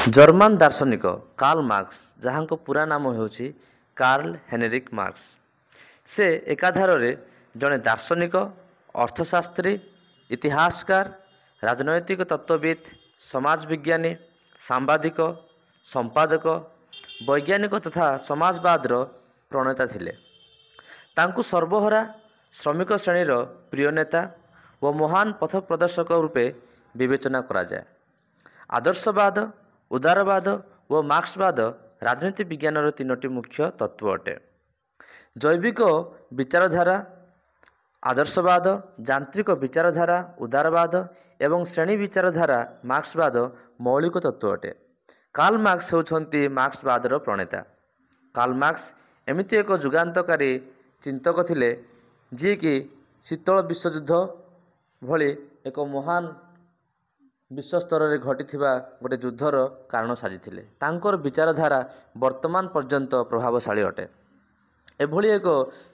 German दार्शनिक Karl Marx जहाँ पूरा नाम होउछि कार्ल हेनरिक मार्क्स से एकाधार जड़े दार्शनिक अर्थशास्त्री इतिहासकार राजनैतिक तत्वविद समाज विज्ञानी सांबादिक संपादक वैज्ञानिक तथा समाजवादर प्रणेता थिले। तांकु सर्वहरा श्रमिक श्रेणीर प्रिय नेता व महान पथ प्रदर्शक रूपे विवेचना करा जाए। आदर्शवाद उदारवाद व मार्क्सवाद राजनीति विज्ञान तीनोटी मुख्य तत्व अटे। जैविक विचारधारा आदर्शवाद, यांत्रिक विचारधारा उदारवाद एवं श्रेणी विचारधारा मार्क्सवाद मौलिक तत्व अटे। कार्ल मार्क्स होउछन्ति मार्क्सवादर प्रणेता। कार्ल मार्क्स एमिति एक जुगान्तकारी चिंतक थिले जी कि शीतल विश्वयुद्ध भली एक महान विश्व स्तर में घटी गोटे युद्धर कारण साजिथिले। तांकर विचारधारा वर्तमान पर्यंत प्रभावशाली अटे। एभली एक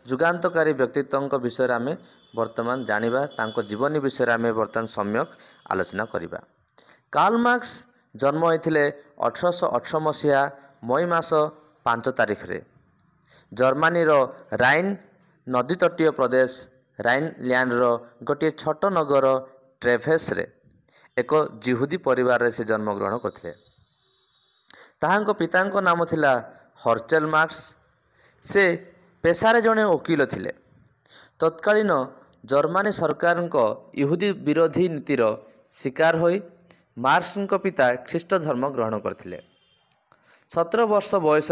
जुगान्तकारी व्यक्तित्व विषय आम वर्तमान जानिबा, तांको जीवनी विषय आम वर्तमान सम्यक आलोचना करिबा। कार्ल मार्क्स जन्म होइथिले 1818 मसीहा मई मास 5 तारिख रे जर्मनी राइन नदी तटीय प्रदेश राइनलैंड गोटे छोट नगर ट्रेभेस रे एक जिहुदी परिवार से जन्मग्रहण करथिले। ताहांको पितांको नाम थिला हर्चेल मार्क्स। से पेशारे जड़े वकील थिले। तत्कालीन जर्मनी सरकार यहूदी विरोधी नीतिर शिकार होई मार्क्स पिता ख्रीष्ट धर्म ग्रहण करथिले। 17 वर्ष बयस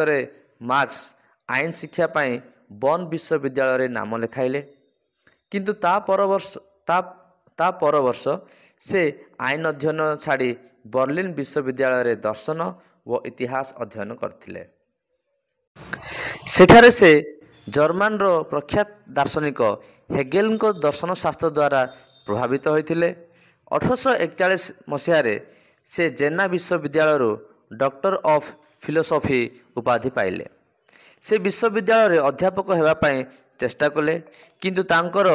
मार्क्स आईन शिक्षा पाई बर्न विश्वविद्यालय नाम लेखाइले। किंतु ता पर वर्ष से आईन अध्ययन छाड़ी बर्लिन विश्वविद्यालय दर्शन व इतिहास अध्ययन करथिले। सेठारे से जर्मन प्रख्यात दार्शनिक हेगेल को दर्शन शास्त्र द्वारा प्रभावित होइथिले। 1841 मसीह से जेना विश्वविद्यालय डॉक्टर ऑफ फिलोसॉफी उपाधि पाइले। से विश्वविद्यालय अध्यापक हेबापई चेष्टा कले, किंतु तांकर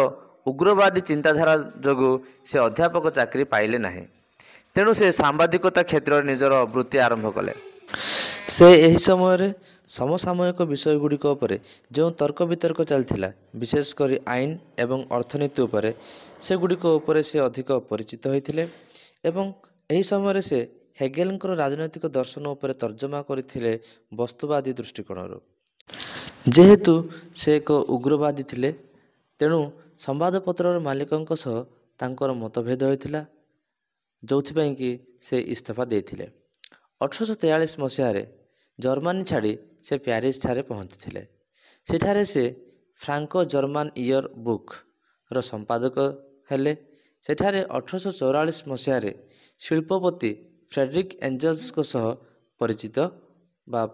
उग्रवादी चिंताधारा जोगु से अध्यापक चाकरी पाइले नहीं। तेणु से सांबादिकता क्षेत्र निजर वृत्ति आरंभ कले। से यही समय समसामयिक विषय गुड़िक जो तर्क वितर्क चलता विशेषकर आईन एवं अर्थनीति उपरे से गुड़िक से अधिक परिचित होते एवं यही समय से हेगेल राजनैतिक दर्शन उपरे तर्जमा करथिले वस्तुवादी दृष्टिकोण। जेहेतु से एक उग्रवादी थिले तेणु संवादपत्र मालिकों सह तांकर मतभेद होता जो कि से इस्तीफा देथिले। 1843 मसीह जर्मनी छाड़ी से प्यारिस ठारे पहुँची। सेठारे से फ्रांको जर्मन ईयर बुक रो संपादक हेले। सेठारे 1844 मसीह शिल्पपति फ्रेडरिक एंजल्स को सह परिचित बा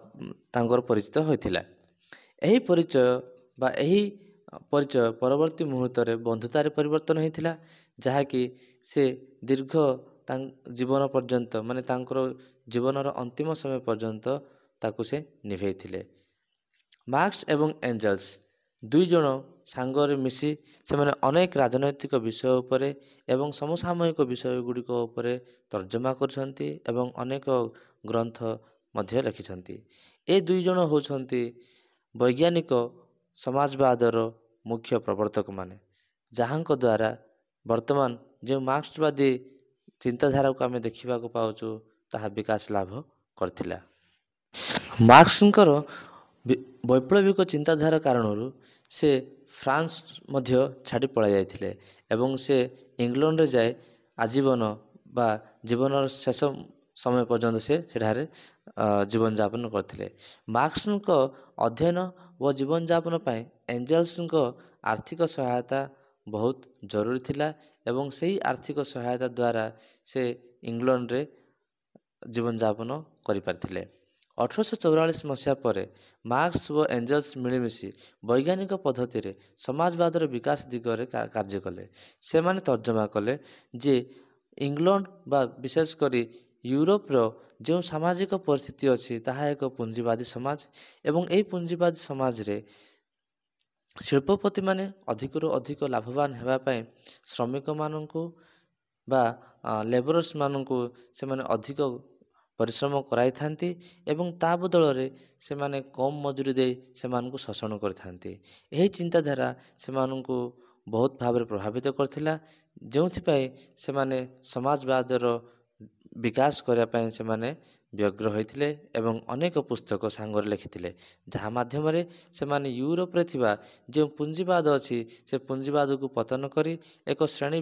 तांकर परिचित होइथिला। एही परिचय परवर्ती मुहूर्त में बंधुतार परिवर्तन होइथिला, जहाँकि से दीर्घ जीवन पर्यंत माने तांकर जीवनर अंतिम समय पर्यंत ताकू से निभेइथिले। मार्क्स एवं एंजल्स दुई जन सांगरे मिसी से माने अनेक राजनैतिक विषय उपरे एवं समसामयिक विषय गुड़िक उपरे तर्जमा करछन्ति एवं अनेक ग्रंथ मध्य लिखिछन्ति। ए दुई जन होछन्ति वैज्ञानिक समाजवादर मुख्य प्रवर्तक माने, जहाँको द्वारा वर्तमान जो मार्क्सवादी चिंताधारा को आम देखा पाचु ताहा विकास लाभ करथिला। मार्क्संकर वैप्लविक चिंताधारा कारण से फ्रांस मध्य छाड़ी पड़ा जाइथिले एवं से इंग्लैंड रे जाए आजीवन बा जीवन शेष समय पर्यंत से सेठारे जीवन यापन करथिले। मार्क्स अध्ययन व जीवन यापन पाई एंजल्स आर्थिक सहायता बहुत जरूरी थिला एवं सही आर्थिक सहायता द्वारा से इंग्लैंड रे जीवन यापन करि पारथिले। 1844 मसीहा पर मार्क्स व एंजल्स मिलमिशी वैज्ञानिक पद्धति रे समाजवादर विकास दिगरे कार्य कले। से माने तर्जमा कले जे इंग्लैंड बा विशेषकर यूरोप जो सामाजिक परिस्थिति अच्छी ताहा एक पुंजीवादी समाज एवं यही पुंजीवादी समाज रे शिल्पपति माने अधिक अधिक लाभवान हेबापई श्रमिक मानू बा लेबरर्स मानू से माने अधिक ପରିଶ୍ରମ କରାଇଥାନ୍ତି ଏବଂ ତା ବଦଳରେ ସେମାନେ କମ୍ ମଜୁରୀ ଦେଇ ସେମାନଙ୍କୁ ଶୋଷଣ କରିଥାନ୍ତି। ଏହି ଚିନ୍ତାଧାରା ସେମାନଙ୍କୁ ବହୁତ ଭାବରେ ପ୍ରଭାବିତ କରିଥିଲା, ଯେଉଁଥିପାଇଁ ସେମାନେ ସମାଜବାଦର ବିକାଶ କରିବା ପାଇଁ ସେମାନେ ବ୍ୟଗ୍ର ହୋଇଥିଲେ ଏବଂ ଅନେକ ପୁସ୍ତକ ସାଙ୍ଗରେ ଲେଖିଥିଲେ, ଯାହା ମାଧ୍ୟମରେ ସେମାନେ ୟୁରୋପରେ ଥିବା ଯେଉଁ ପୁଞ୍ଜିବାଦ ଅଛି ସେ ପୁଞ୍ଜିବାଦକୁ ପତନ କରି ଏକ ଶ୍ରେଣୀ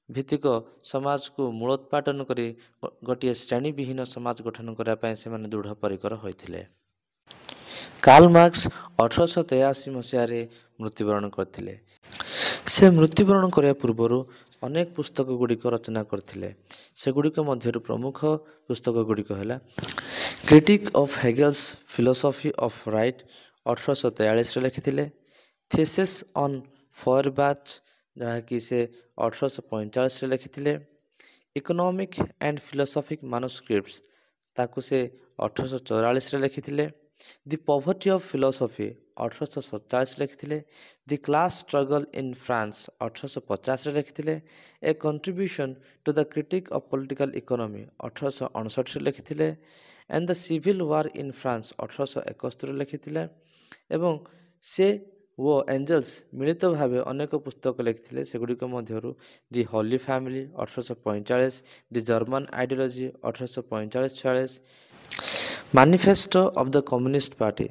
ଭିତ୍ତିକ ସମାଜକୁ ମୂଳୋତ୍ପାଟନ କରି ଗୋଟିଏ ଶ୍ରେଣୀବିହୀନ ସମାଜ ଗଠନ କରିବା ପାଇଁ ସେମାନେ ଦୃଢ଼ ପରିକର ହୋଇଥିଲେ। କାର୍ଲ ମାର୍କସ 1883 ମସିହାରେ ମୃତ୍ୟୁବରଣ କରିଥିଲେ। ସେ ମୃତ୍ୟୁବରଣ କରିବା ପୂର୍ବରୁ ଅନେକ ପୁସ୍ତକ ଗୁଡ଼ିକ ରଚନା କରିଥିଲେ। ସେଗୁଡ଼ିକ ମଧ୍ୟରୁ ପ୍ରମୁଖ ପୁସ୍ତକ ଗୁଡ଼ିକ ହେଲା critique of Hegel's philosophy of right 1843ରେ ଲେଖିଥିଲେ, ଥେସିସ୍ ଅନ୍ ଫୟରବାଚ୍ ଯାହାକି ସେ 1845ରେ ଲେଖିଥିଲେ, ଇକୋନୋମିକ୍ ଆଣ୍ଡ ଫିଲୋସଫିକ୍ ମାନୁସ୍କ୍ରିପ୍ଟସ୍ ତାକୁ ସେ 1844ରେ ଲେଖିଥିଲେ, ଦି ପଭର୍ଟି ଅଫ୍ ଫିଲୋସଫି 1847 ଲେଖିଥିଲେ, the class struggle in France 1850ରେ ଲେଖିଥିଲେ, a contribution to the critique of political economy 1859ରେ ଲେଖିଥିଲେ, and the civil war in France 1871ରେ ଲେଖିଥିଲେ ଏବଂ ସେ ଓ ଏଞ୍ଜେଲ୍ସ ମିଳିତ ଭାବେ ଅନେକ ପୁସ୍ତକ ଲେଖିଥିଲେ। ସେଗୁଡ଼ିକ ମଧ୍ୟରୁ the holy family 1845, the German ideology 1845-46, manifesto of the communist party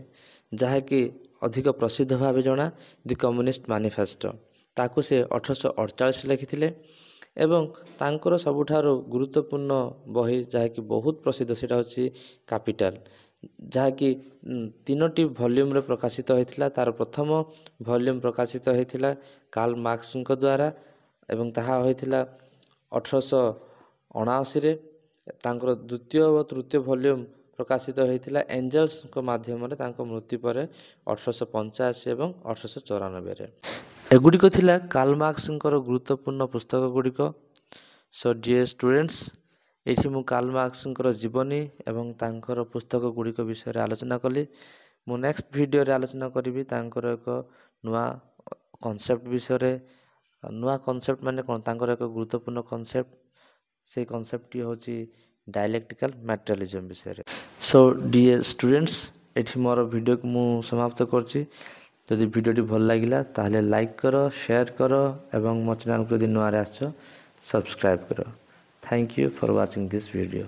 ଯାହାକି ଅଧିକ ପ୍ରସିଦ୍ଧ ଭାବେ ଜଣା ଦି କମ୍ୟୁନିଷ୍ଟ ମାନିଫେଷ୍ଟୋ ତାକୁ ସେ 1848 ଲେଖିଥିଲେ ଏବଂ ତାଙ୍କର ସବୁଠାରୁ ଗୁରୁତ୍ୱପୂର୍ଣ୍ଣ ବହି ଯାହାକି ବହୁତ ପ୍ରସିଦ୍ଧ ସେଇଟା ହେଉଛି କ୍ୟାପିଟାଲ, ଯାହାକି 3ଟି ଭଲ୍ୟୁମ୍ରେ ପ୍ରକାଶିତ ହୋଇଥିଲା। ତାର ପ୍ରଥମ ଭଲ୍ୟୁମ୍ ପ୍ରକାଶିତ ହୋଇଥିଲା କାର୍ଲ ମାର୍କସଙ୍କ ଦ୍ୱାରା ଏବଂ ତାହା ହୋଇଥିଲା 1879ରେ। ତାଙ୍କର ଦ୍ୱିତୀୟ ଓ ତୃତୀୟ ଭଲ୍ୟୁମ୍ ପ୍ରକାଶିତ ହୋଇଥିଲା ଏଞ୍ଜେଲ୍ସଙ୍କ ମାଧ୍ୟମରେ ତାଙ୍କ ମୃତ୍ୟୁ ପରେ 1885 ଏବଂ 1894ରେ। ଏଗୁଡ଼ିକ ଥିଲା କାର୍ଲ ମାର୍କସଙ୍କର ଗୁରୁତ୍ୱପୂର୍ଣ୍ଣ ପୁସ୍ତକ ଗୁଡ଼ିକ। ସୋ ଡିୟର୍ ଷ୍ଟୁଡେଣ୍ଟସ୍, ଏଇଠି ମୁଁ କାର୍ଲ ମାର୍କସଙ୍କର ଜୀବନୀ ଏବଂ ତାଙ୍କର ପୁସ୍ତକ ଗୁଡ଼ିକ ବିଷୟରେ ଆଲୋଚନା କଲି। ମୁଁ ନେକ୍ସଟ ଭିଡ଼ିଓରେ ଆଲୋଚନା କରିବି ତାଙ୍କର ଏକ ନୂଆ କନସେପ୍ଟ ବିଷୟରେ। ନୂଆ କନସେପ୍ଟ ମାନେ କ'ଣ, ତାଙ୍କର ଏକ ଗୁରୁତ୍ୱପୂର୍ଣ୍ଣ କନସେପ୍ଟ, ସେଇ କନସେପ୍ଟଟି ହେଉଛି ଡାଇଲେକ୍ଟିକାଲ ମ୍ୟାଟେରିଆଲିଜମ ବିଷୟରେ। ସୋ ଡିୟର୍ ଷ୍ଟୁଡେଣ୍ଟସ୍, ଏଠି ମୋର ଭିଡ଼ିଓକୁ ମୁଁ ସମାପ୍ତ କରୁଛି। ଯଦି ଭିଡ଼ିଓଟି ଭଲ ଲାଗିଲା ତାହେଲେ ଲାଇକ୍ କର, ସେୟାର କର ଏବଂ ମୋ ଚ୍ୟାନେଲକୁ ଯଦି ନୂଆରେ ଆସିଛ ସବସ୍କ୍ରାଇବ୍ କର। Thank you for watching this video.